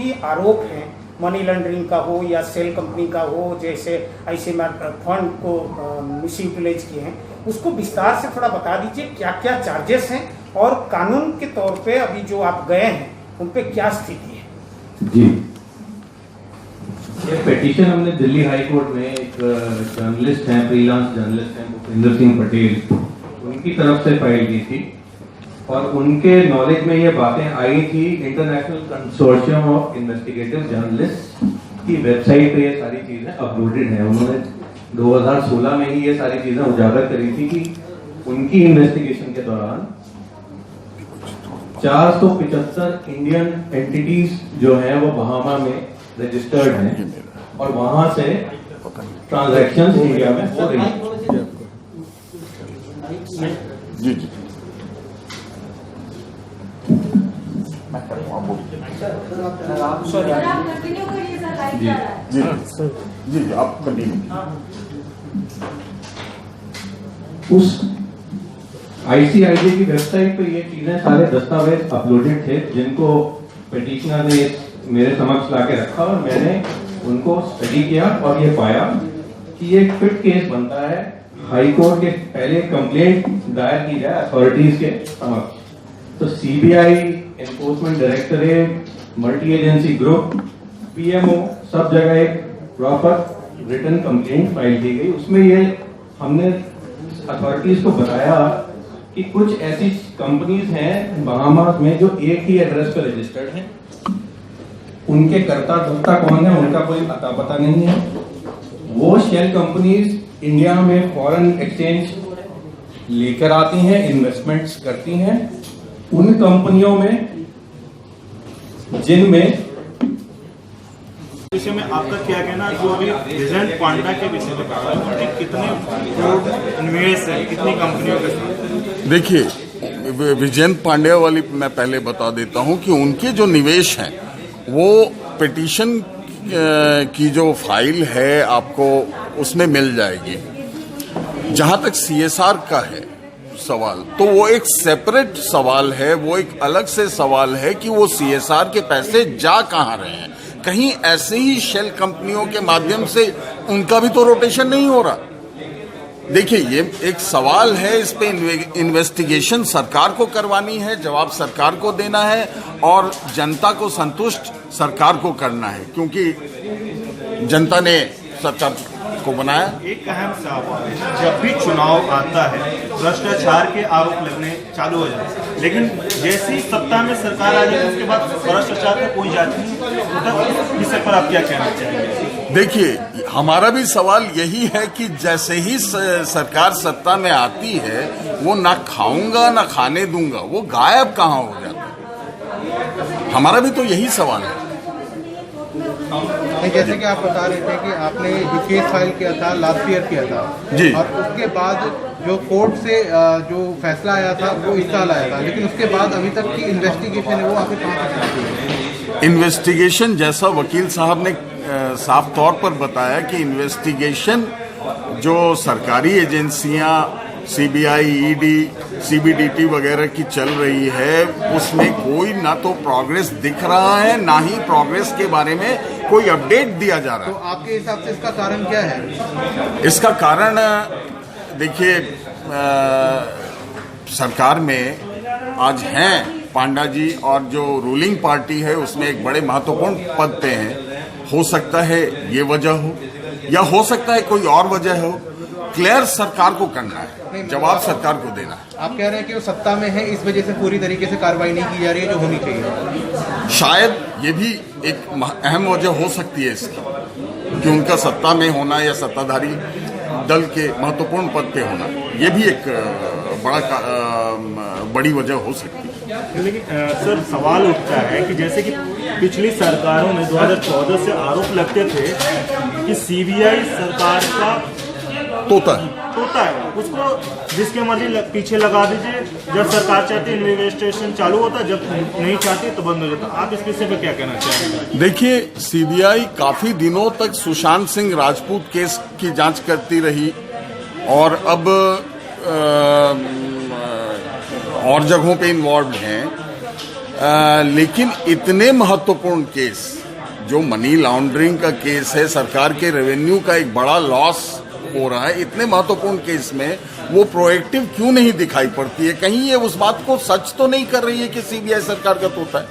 भी आरोप हैं मनी लॉन्ड्रिंग का हो या सेल कंपनी का हो, जैसे ऐसे फंड को मिस यूटिलाइज किए हैं, उसको विस्तार से थोड़ा बता दीजिए क्या क्या चार्जेस हैं और कानून के तौर पे अभी जो आप गए हैं उन पे क्या स्थिति है। जी, ये पिटीशन हमने दिल्ली हाई कोर्ट में एक जर्नलिस्ट हैं, फ्रीलांस जर्नलिस्ट हैं भूपेंद्र सिंह पटेल, उनकी तरफ से फाइल की थी और उनके नॉलेज में ये बातें आई थी। International consortium of investigative journalist की वेबसाइट पे ये सारी चीजें अपलोडेड हैं। उन्होंने 2016 में ही ये सारी चीजें उजागर करी थी कि उनकी इन्वेस्टिगेशन के दौरान 475 इंडियन एंटिटीज जो हैं वो बहामा में रजिस्टर्ड हैं और वहां से ट्रांजैक्शंस इंडिया में हो रही हैं। जी जी जी जी आप कंटिन्यू। उस आईसीआईजे की वेबसाइट पे ये चीजें सारे दस्तावेज अपलोडेड थे जिनको पिटिशनर ने मेरे समक्ष लाके रखा और मैंने उनको स्टडी किया और ये पाया कि ये फिट केस बनता है हाई कोर्ट के पहले कंप्लेंट दायर की जाए अथॉरिटीज के समक्ष। तो CBI, enforcement directorate, multi agency group, PMO, सब जगह एक प्रॉपर रिटन कंप्लेंट फाइल की गई। उसमें ये हमने अथॉरिटीज को बताया कि कुछ ऐसी कंपनीज हैं बहामास में जो एक ही एड्रेस पर रजिस्टर्ड हैं, उनके कर्ता धर्ता कौन है उनका कोई अता पता नहीं है। वो शेल कंपनीज इंडिया में फॉरेन एक्सचेंज लेकर आती हैं, इन्वेस्टमेंट्स करती हैं उन कंपनियों में जिनमें विषय में आपका क्या कहना है? जो अभी विजयंत पांडा के विषय में कहा है कितने निवेश है कितनी कंपनियों के साथ? देखिए, विजयंत पांड्या वाली मैं पहले बता देता हूं कि उनके जो निवेश हैं वो पिटीशन की जो फाइल है आपको उसमें मिल जाएगी। जहां तक सीएसआर का है सवाल, तो वो एक सेपरेट सवाल है, वो एक अलग से सवाल है कि वो सीएसआर के पैसे जा कहां रहे हैं। कहीं ऐसे ही शेल कंपनियों के माध्यम से उनका भी तो रोटेशन नहीं हो रहा। देखिए, ये एक सवाल है, इस पे इन्वेस्टिगेशन सरकार को करवानी है, जवाब सरकार को देना है और जनता को संतुष्ट सरकार को करना है, क्योंकि जनता ने सरकार को बनाया। एक अहम सवाल है, जब भी चुनाव आता है भ्रष्टाचार के आरोप लगने चालू हो जाते हैं, लेकिन जैसी सत्ता में सरकार आ जाए उसके बाद भ्रष्टाचार का कोई जांच नहीं होता। इस विषय पर आप क्या कहना चाहेंगे? देखिए, हमारा भी सवाल यही है कि जैसे ही सरकार सत्ता में आती है वो ना खाऊंगा ना खाने दूंगा, वो गायब कहाँ हो जाता है। हमारा भी तो यही सवाल है। जैसे कि आप बता रहे थे कि आपने ये केस फाइल किया था, लास्ट ईयर किया था जी, और उसके बाद जो कोर्ट से जो फैसला आया था वो इस साल आया था, लेकिन उसके बाद अभी तक की इन्वेस्टिगेशन है वो आखिर कहाँ तक चलती है? इन्वेस्टिगेशन जैसा वकील साहब ने साफ तौर पर बताया कि इन्वेस्टिगेशन जो सरकारी एजेंसियां सीबीआई, ईडी, सीबीडीटी वगैरह की चल रही है उसमें कोई ना तो प्रोग्रेस दिख रहा है ना ही प्रोग्रेस के बारे में कोई अपडेट दिया जा रहा है। तो आपके हिसाब से इसका कारण क्या है? इसका कारण देखिए, सरकार में आज हैं पांडा जी और जो रूलिंग पार्टी है उसमें एक बड़े महत्वपूर्ण पद पे हैं। हो सकता है ये वजह हो या हो सकता है कोई और वजह हो। क्लियर सरकार को करना है, जवाब सरकार को देना है। आप कह रहे हैं कि वो सत्ता में है, इस वजह से पूरी तरीके से कार्रवाई नहीं की जा रही है जो होनी चाहिए। शायद ये भी एक अहम वजह हो सकती है इसकी, कि उनका सत्ता में होना या सत्ताधारी दल के महत्वपूर्ण पद पे होना, ये भी एक बड़ी वजह हो सकती है। लेकिन सर, सवाल उठता है कि जैसे कि पिछली सरकारों में 2014 से आरोप लगते थे कि सीबीआई सरकार का तोता है, उसको जिसके मर्जी पीछे लगा दीजिए। जब सरकार चाहती है इन्वेस्टिगेशन चालू होता है, जब नहीं चाहती तो बंद हो जाता। आप इस विषय पर क्या कहना चाहेंगे? देखिए, सीबीआई काफी दिनों तक सुशांत सिंह राजपूत केस की जांच करती रही और अब और जगहों पे इन्वॉल्व हैं। लेकिन इतने महत्वपूर्ण केस जो मनी लॉन्ड्रिंग का केस है, सरकार के रेवेन्यू का एक बड़ा लॉस हो रहा है, इतने महत्वपूर्ण केस में वो प्रोएक्टिव क्यों नहीं दिखाई पड़ती है? कहीं ये उस बात को सच तो नहीं कर रही है कि सीबीआई सरकार का तोता है?